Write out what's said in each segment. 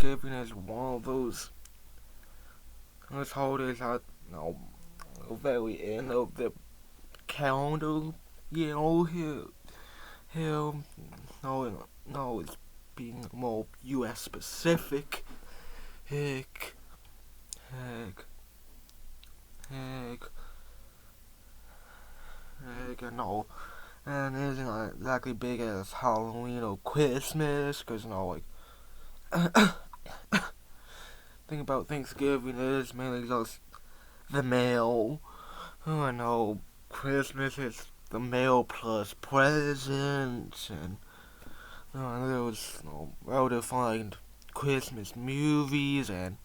Thanksgiving is one of those holidays that very end of the calendar. Here, it's being more U.S. specific. Heck, heck, heck, and it isn't like exactly big as Halloween or Christmas, because thing about Thanksgiving is mainly just the mail. I know Christmas is the mail plus presents, and there was well-defined Christmas movies and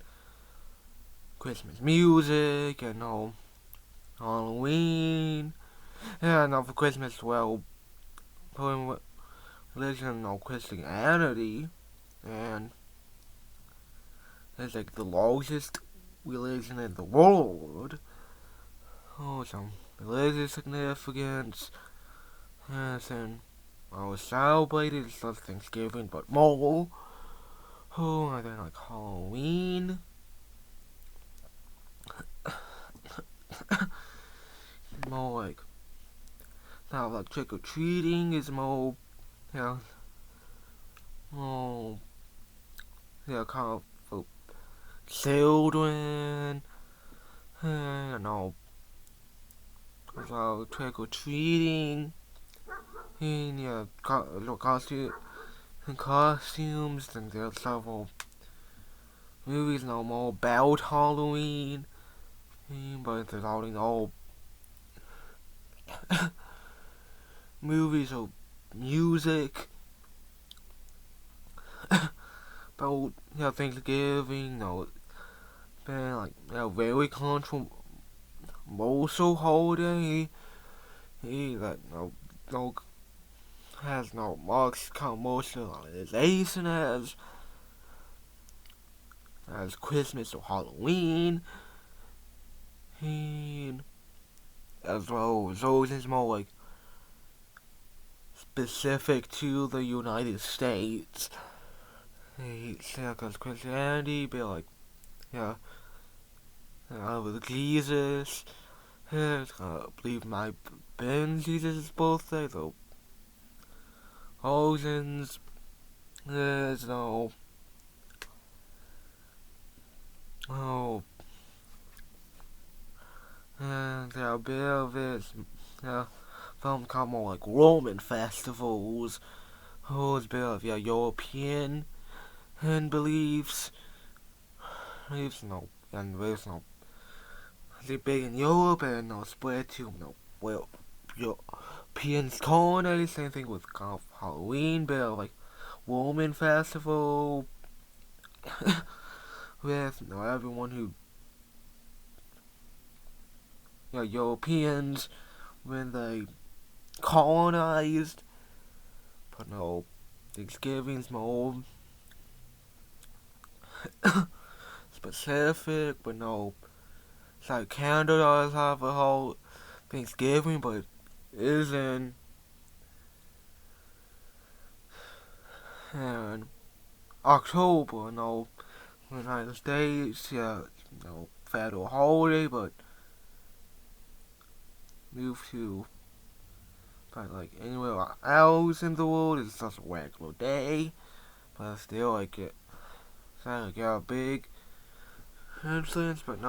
Christmas music, and Halloween, and for Christmas, religion or Christianity, and it's like the largest religion in the world. Some religious significance. Yes, and I was celebrated. It's not Thanksgiving, but more. I then like Halloween. More like now, like trick or treating is more, more, kind of for children. So trick or treating, and costumes, and there's several movies now more about Halloween, but there's all movies or music about Thanksgiving, been like very controversial holiday. That has no much commercialization as Christmas or Halloween, and as well as those is more like specific to the United States. Because Christianity be like, with Jesus. I believe my Ben Jesus' birthday, so thousands. There's and there are a bit of this, some kind of more like Roman festivals. There's a bit of European and beliefs, and there's they big in Europe and spread to European culinary. Same thing with kind of Halloween, bit of like Roman festival with everyone who Europeans when they colonized, but Thanksgiving's more specific, but it's like Canada does have a whole Thanksgiving, but it isn't. And October, United States, federal holiday, but moved to like anywhere else in the world, it's just a regular day, but still it's like a big influence, but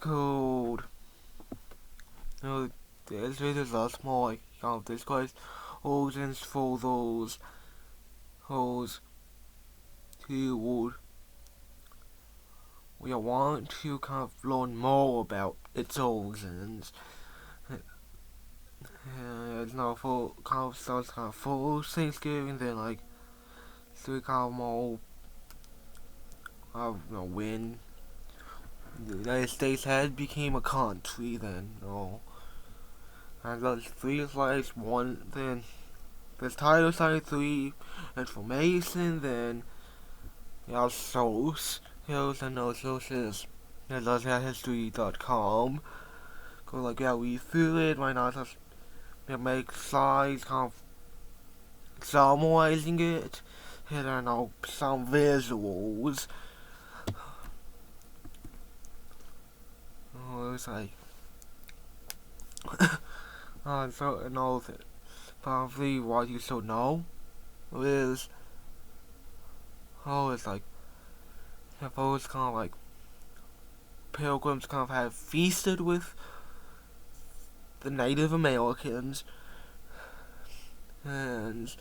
cold. This is just more like this guy's origins for those who want to kind of learn more about its origins. It's not full kind of starts kind of full Thanksgiving, then so kind of more when the United States had became a country, then and those three slides, one then this title slide 3 information, then source hills and no sources. That's history.com. Go read through it. Why not just make slides kind of summarizing it? I don't know, some visuals. It's like, so and all that. Probably what you should know is, it's like, if those kind of like pilgrims kind of have feasted with the Native Americans, and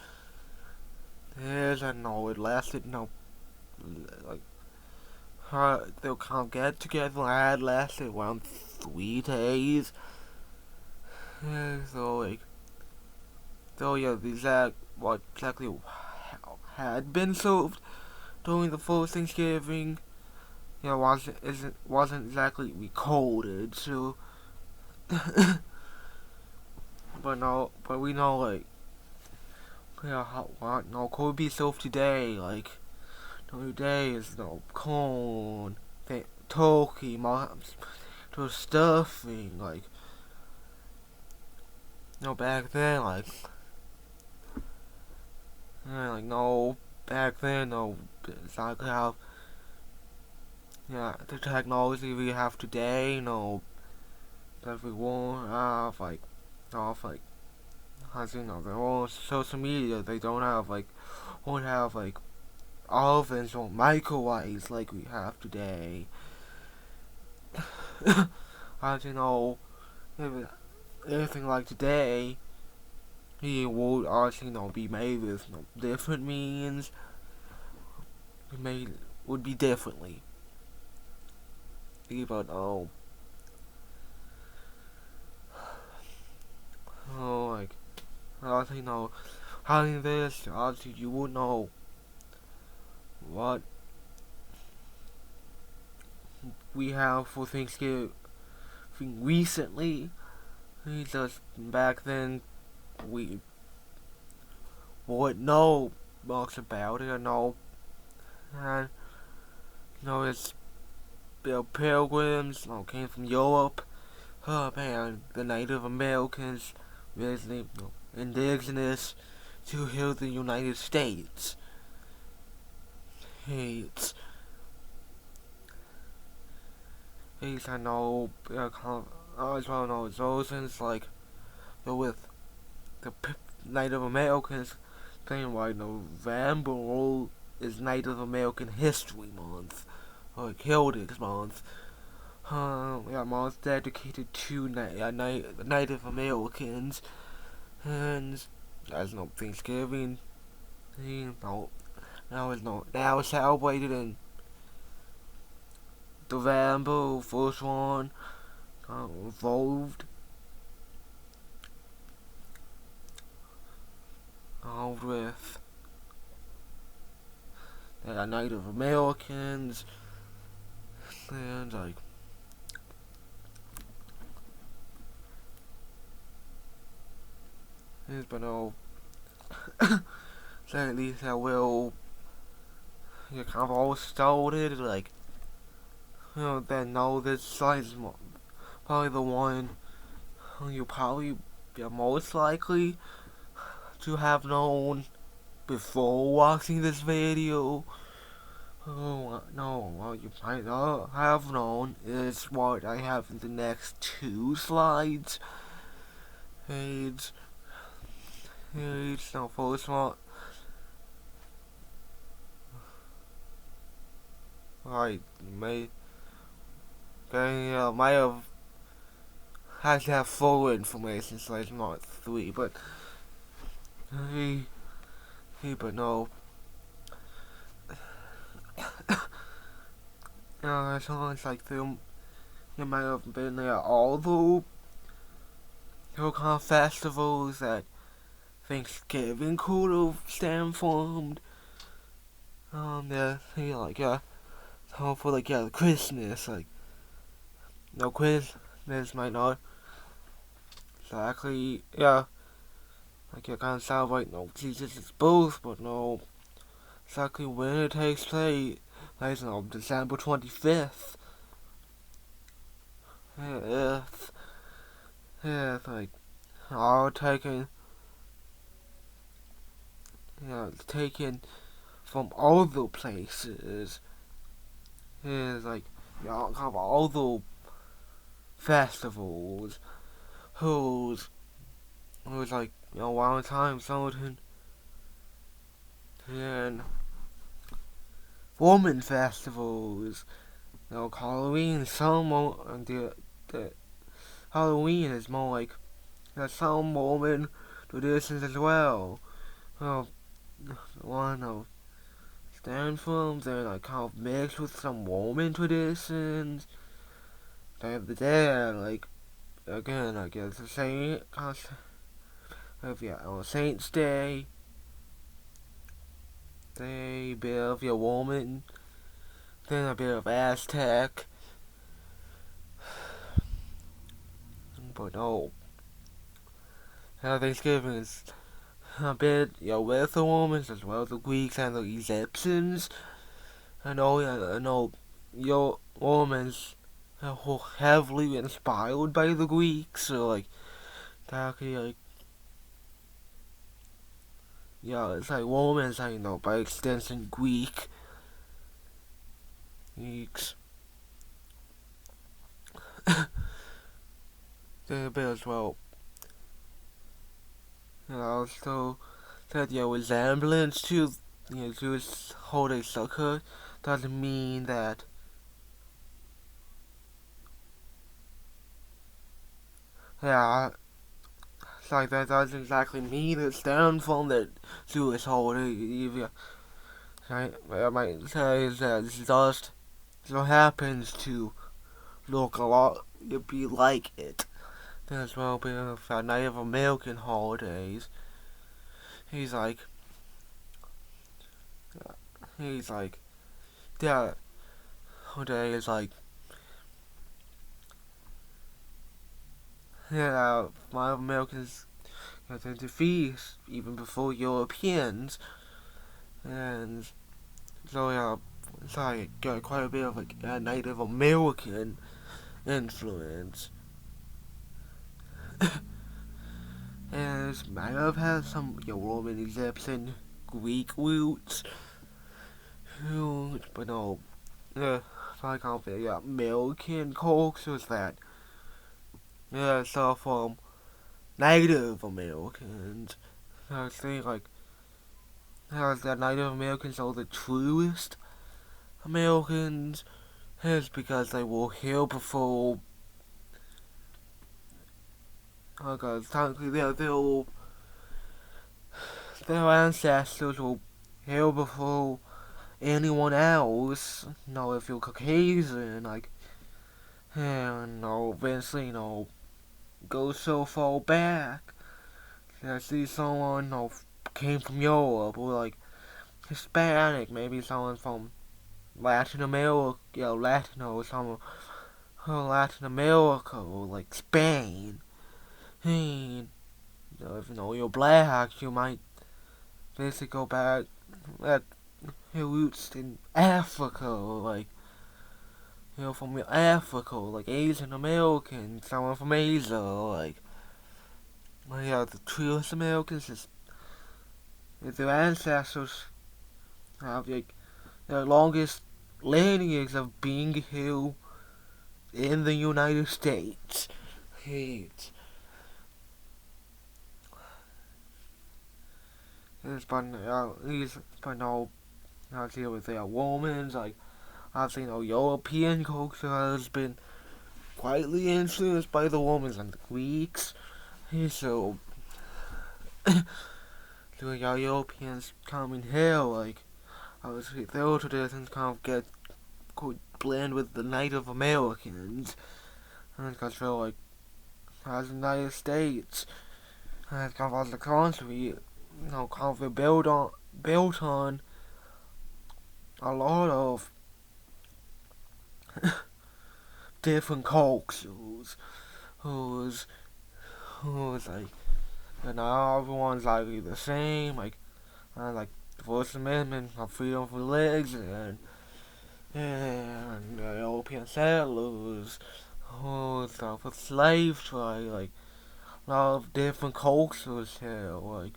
there's, I know, it lasted, like, they'll kind of get together, and it lasted around 3 days. Yeah, what exactly had been served during the first Thanksgiving, wasn't exactly recorded. So, but we know, like, what could be served today. Like, today is corn, turkey, to stuffing. Like, back then, like, back then, exactly how, the technology we have today, that we won't have, like, as their own social media, they don't have, won't have, ovens or microwaves like we have today. As if anything like today, it would also, be made with, different means. Would be differently. But, like, also, having this, obviously, you would know what we have for Thanksgiving recently. Just back then, we wouldn't know much about it, and, it's pilgrims, came from Europe, and the Native Americans, basically, indigenous to here the United States. It's I know, as well know, those like, with the Native Americans, saying why November is Native American History Month, or Heritage Month. Month dedicated to Native Americans, and as Thanksgiving, now it's celebrated in November. First one involved with Native Americans, and but so at least I will, kind of all started, then this site is probably the one you probably be most likely to have known before watching this video. What you might not have known is what I have in the next 2 slides. It's first one. Might have had to have full information, so it's not 3, but but no. Sounds like there might have been all the kind of festivals that Thanksgiving could have stemmed from. For Christmas, Christmas might not exactly, you kind of celebrate, Jesus' birth, but exactly when it takes place, December 25th. It's all taken from other places. Is like, kind of other festivals who's like, Valentine, something, and woman festivals, Halloween, and the Halloween is more like, some woman traditions as well. Well, one of stand films, they're like kind of mixed with some woman traditions. They're like, again, I guess the same concept of, Saints Day, they bit of your woman, then a bit of Aztec, but no, Thanksgiving is a bit, with the Romans as well as the Greeks and the Egyptians. I know, your Romans were heavily inspired by the Greeks, so like, that could, like, it's like Romans, by extension Greeks. They're a bit as well. Also that resemblance to Jewish holiday sukkah doesn't mean that it's like that doesn't exactly mean it stems from the Jewish holiday either. I might say is that it just so happens to look a lot be like it. There's well bit of Native American holidays. He's like that holiday is like, Native Americans tend to feast even before Europeans, and so it's like got quite a bit of like a Native American influence. And it might have had some Roman Egyptian Greek roots, but no, like how the American cultures that saw from Native Americans. I think like that Native Americans are the truest Americans is because they were here before. Because technically their ancestors were here before anyone else. If you're Caucasian, like, eventually, go so far back that see someone, came from Europe, or like Hispanic, maybe someone from Latin America, or someone from Latin America, or like Spain. And if you're black, you might basically go back at your roots in Africa, or like, from Africa, like Asian American, someone from Asia, or like, the truest Americans is their ancestors have like the longest lineage of being here in the United States. It's but no, not here with their Romans, like, obviously, European culture has been quietly influenced by the Romans and the Greeks. So, Europeans coming here, like, obviously their traditions kind of could blend with the Native Americans, and because they're like, as the United States, and kind of as a country, kind of built on a lot of different cultures, who's like, everyone's like the same, like the First Amendment of freedom of religion, and European settlers, stuff with slave trade, like a lot of different cultures here, like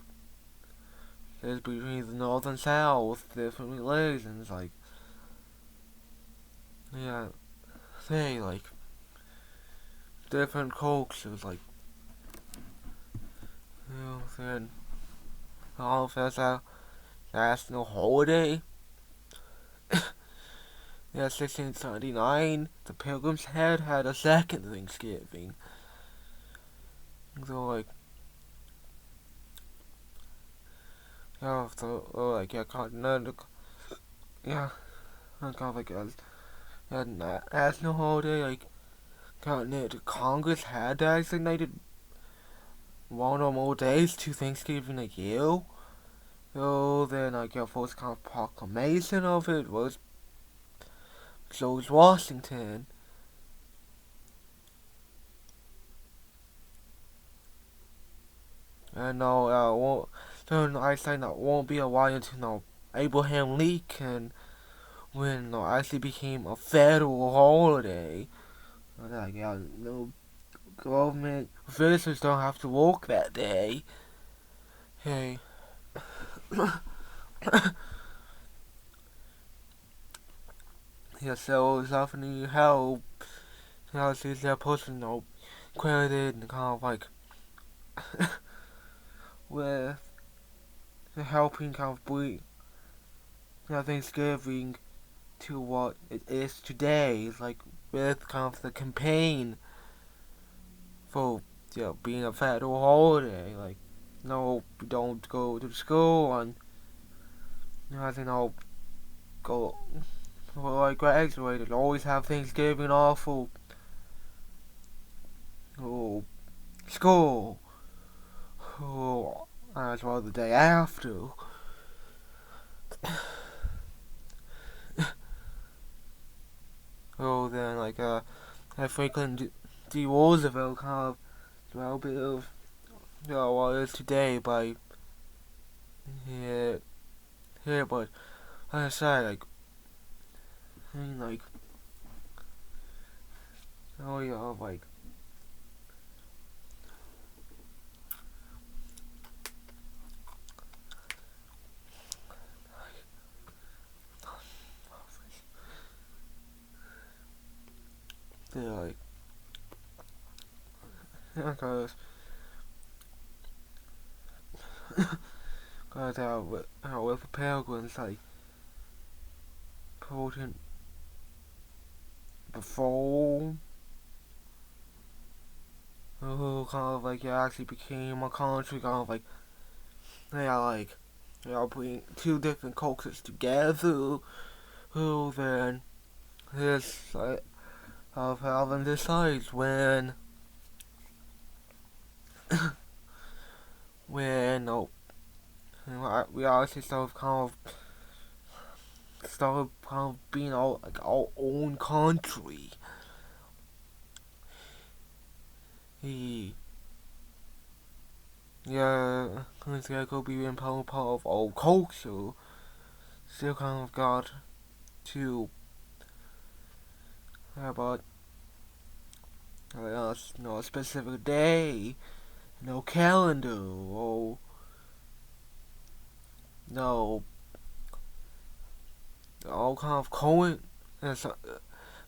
is between the North and South, different religions, like, yeah, say, like, different cultures, like, you know, saying, all of us have national holiday. Yeah, 1679, the Pilgrims had a second Thanksgiving. So, like, yeah, so, like, yeah, Continental, yeah, kind of like, yeah, national holiday, like, Continental Congress had designated one or more days to Thanksgiving a year. So then, like, your first kind of proclamation of it was George Washington. And no, won't, so I say that won't be a while until Abraham Lincoln, when actually became a federal holiday. Like, yeah, no government officials don't have to work that day. Hey, yeah, so it's often help. It's that person, credited and kind of like with helping kind of bring Thanksgiving to what it is today. It's like with kind of the campaign for being a federal holiday. Like, no, we don't go to school and go well, I graduated. Always have Thanksgiving off for school. Oh, as well the day after. Oh, then like Franklin D. Roosevelt kind of a bit of what is today by yeah, but like I say, like, I mean, like, oh yeah, like, they're like, because with the Pilgrims, like, important before who kind of like actually became a country, kind of like they are like putting two different cultures together, who then this like of having decides when we actually started kind of being our own country. He yeah, it's like could be in part of our culture. Still kind of got to about a specific day, no calendar, or no all kind of coin as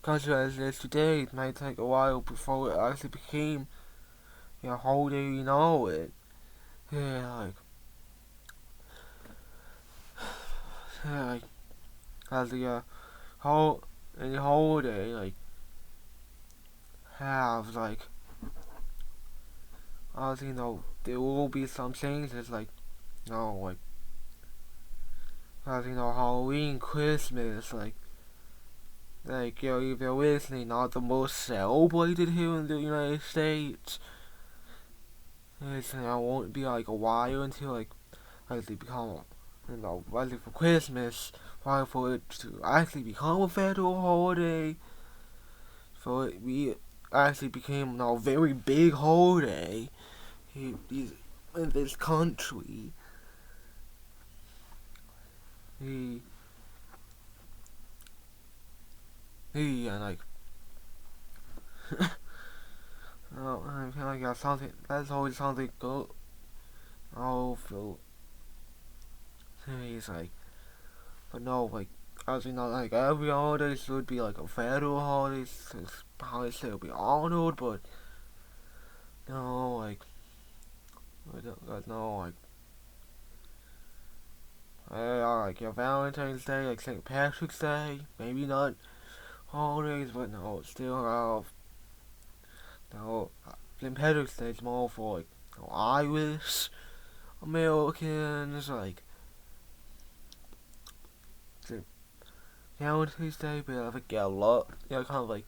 country as it is today. It might take a while before it actually became how do you know it? Yeah, like as the whole any holiday have as there will be some changes like as Halloween, Christmas if you're listening, not the most celebrated here in the United States. It's won't be a while until they become ready for Christmas, while for it to actually become a federal holiday, for it we actually became a very big holiday in this country. He and I feel like something that's always something good. Oh, feel He's like, but no, like, obviously not like every holiday should be like a federal holiday, so holiday should be honored, but no, like, no, like, like your Valentine's Day, like St. Patrick's Day, maybe not holidays, but no, still have, no, St. Patrick's Day is more for like, Irish Americans, like, St. Valentine's Day, but I think, yeah, love, yeah, kind of like,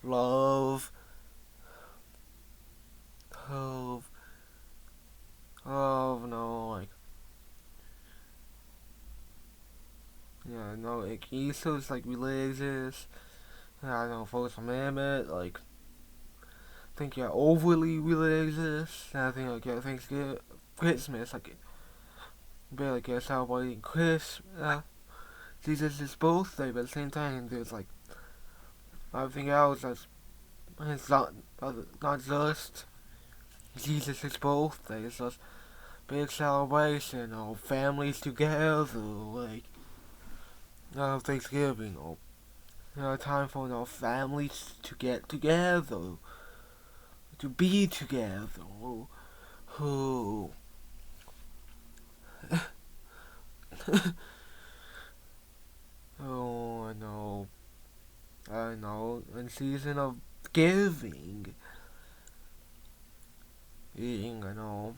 love, love, no, like, yeah, no, like, Easter's like religious, I don't know, First Amendment, like, I think you're overly religious, and I think, like, yeah, Thanksgiving, Christmas, like, barely get celebrating Christmas, Jesus' birthday, but at the same time, there's, like, everything else that's, it's not just Jesus' birthday, it's just big celebration, or families together, like, Thanksgiving, or, time for, families to get together, to be together, who, oh, I know, in season of giving, I know,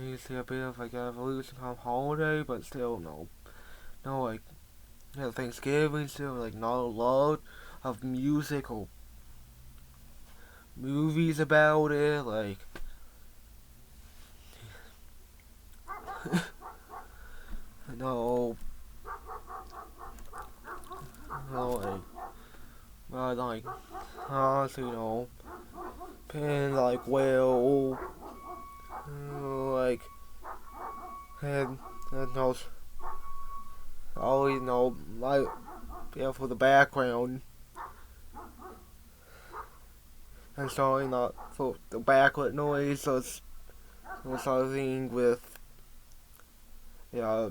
you see a bit of, like, evolution from holiday, but still, like, Thanksgiving, still, like, not a lot of music or movies about it, like, no, like, but, like, honestly, been, like, well, like, and knows, oh, like, yeah, for the background, and sorry, not for the background noise, so it's something with, yeah,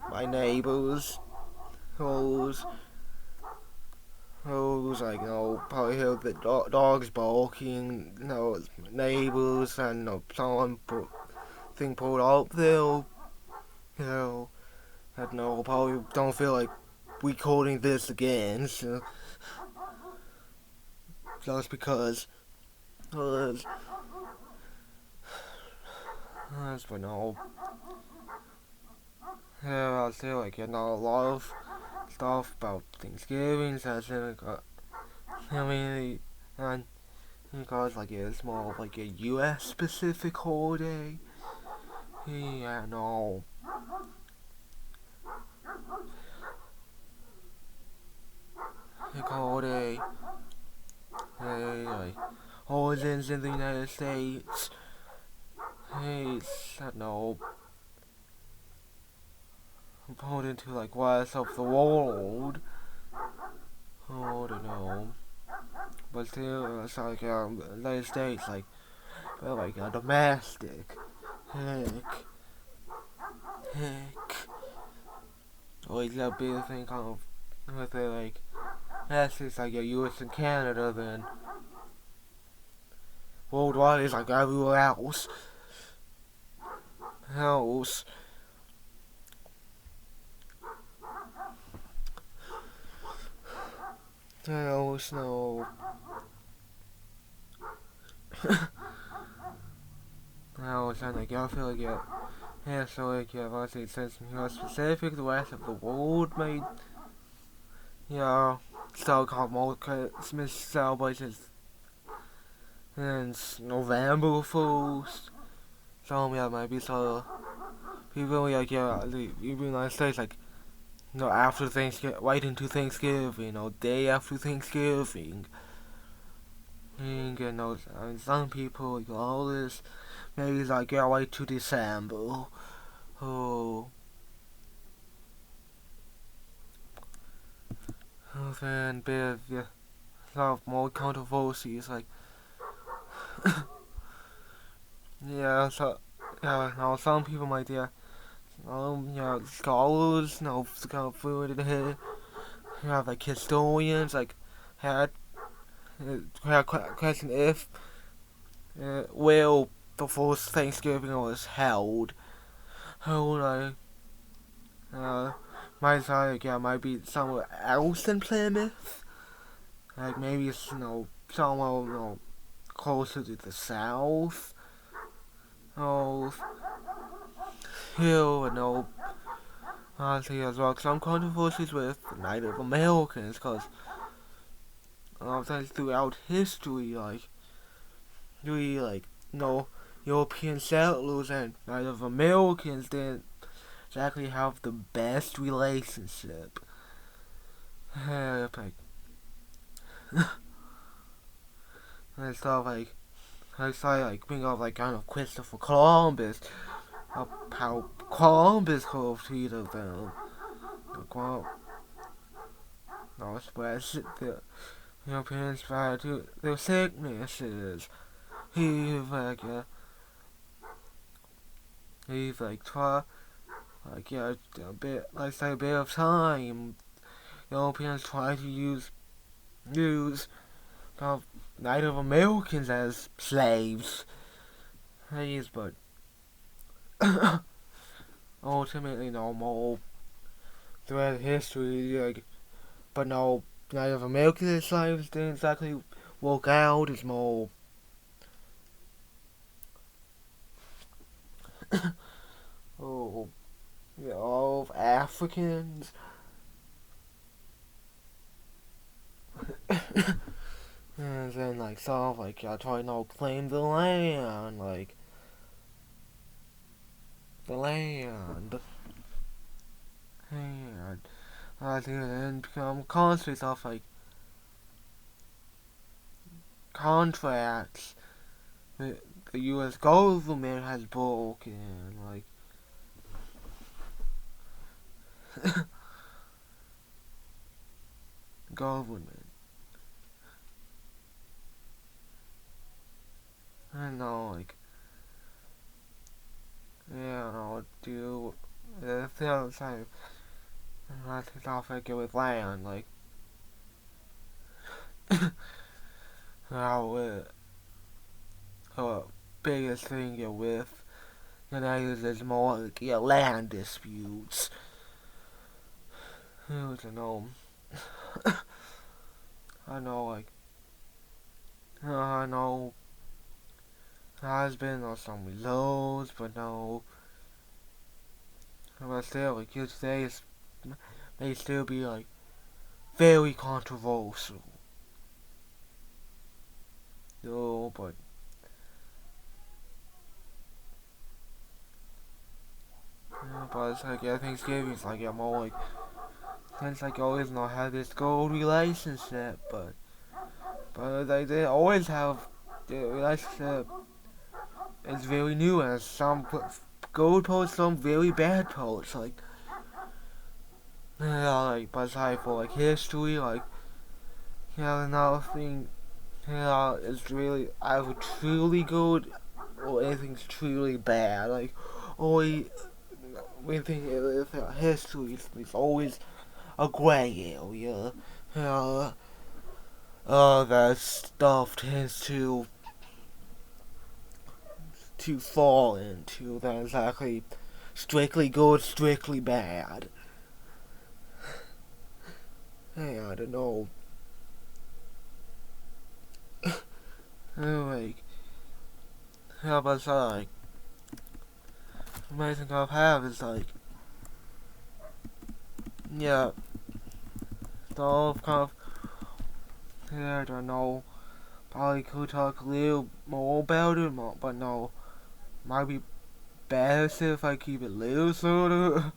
my neighbors, who's, like, probably hear the dogs barking, neighbors, and, someone thing pulled up there, that, probably don't feel like recording this again, so, just because, but no, yeah, I'll say, like, a lot of stuff about Thanksgiving, so I mean, and because, like, it's more of, like, a U.S. specific holiday, yeah, no, like, holiday, hey, like, holidays in the United States, hey, no, important to, like, rest of the world, I don't know, but still, it's like, United States, like, like, domestic, heck, always that big thing kind of, with it, like, that's just like, US and Canada, then, worldwide is like everywhere else, else, no, and, like, I feel like, so, like, obviously, since you're specific, the rest of the world made, still called more Christmas celebrations and November 1st. So, maybe so, people, like, even United States, like, after Thanksgiving, right into Thanksgiving, day after Thanksgiving. And, some people, like, all this, maybe, like, right to December. Oh, then, bit of, a lot of more controversies, like, so, now some people might, scholars, kind of fluent in here. You have like historians, like had question if will the first Thanksgiving was held. How like might say like, might be somewhere else in Plymouth. Like maybe it's somewhere closer to the south. Oh, here honestly as well some controversies with Native Americans because things throughout history like European settlers and Native Americans didn't exactly have the best relationship. Like, and stuff like I say like think of like kind of Christopher Columbus, how Columbus could have treated them. Like well, spread the Europeans spread to their sicknesses. He's like he's like try like a bit like say a bit of time. Europeans try to use Native Americans as slaves. But ultimately no more throughout history, but no Native American slaves didn't exactly work out. It's more of Africans. And then like sort of like trying to claim the land, like the land. And then become constantly stuff like contracts that the U.S. government has broken, like government. I don't know, like do the things like stuff I get with land, like how biggest thing you're with is more like land disputes. I don't know. I know like I know has been some lows, but no. But still, like today may still be like very controversial. No, but it's like Thanksgiving's like more like since like always not have this good relationship, but they always have the relationship is very new and some good posts, some very bad posts, like but aside for like history, like nothing is really either truly good or anything's truly bad. Like only we think if history is always a gray area. That stuff tends to fall into that exactly strictly good, strictly bad. Hey, I don't know. Like, how about that? Like, amazing I have is like, stuff kind of. I don't know. Probably could talk a little more about it, but no, might be best if I keep it a little shorter.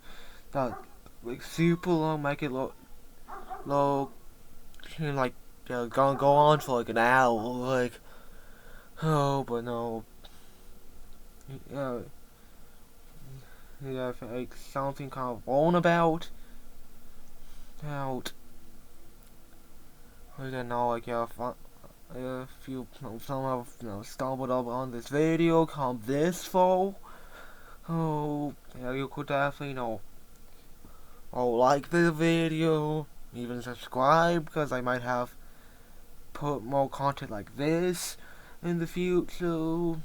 Not like super long, make it look like gonna go on for like an hour, like but no, yeah, like something kind of on about, I don't know, like if you somehow stumbled up on this video come this fall, Oh, yeah, you could definitely like the video, even subscribe, because I might have put more content like this in the future. Oh,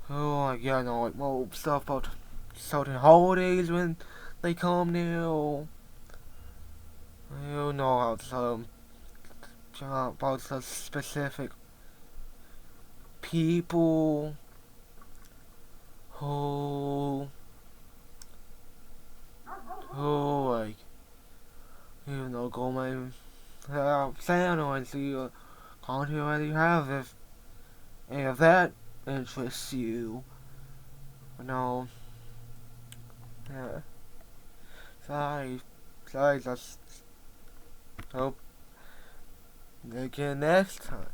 like, yeah, like more stuff about certain holidays when they come now. You know how some about some specific people who like go my channel and see content that you have if that interests you. No, yeah. Sorry, just hope again next time.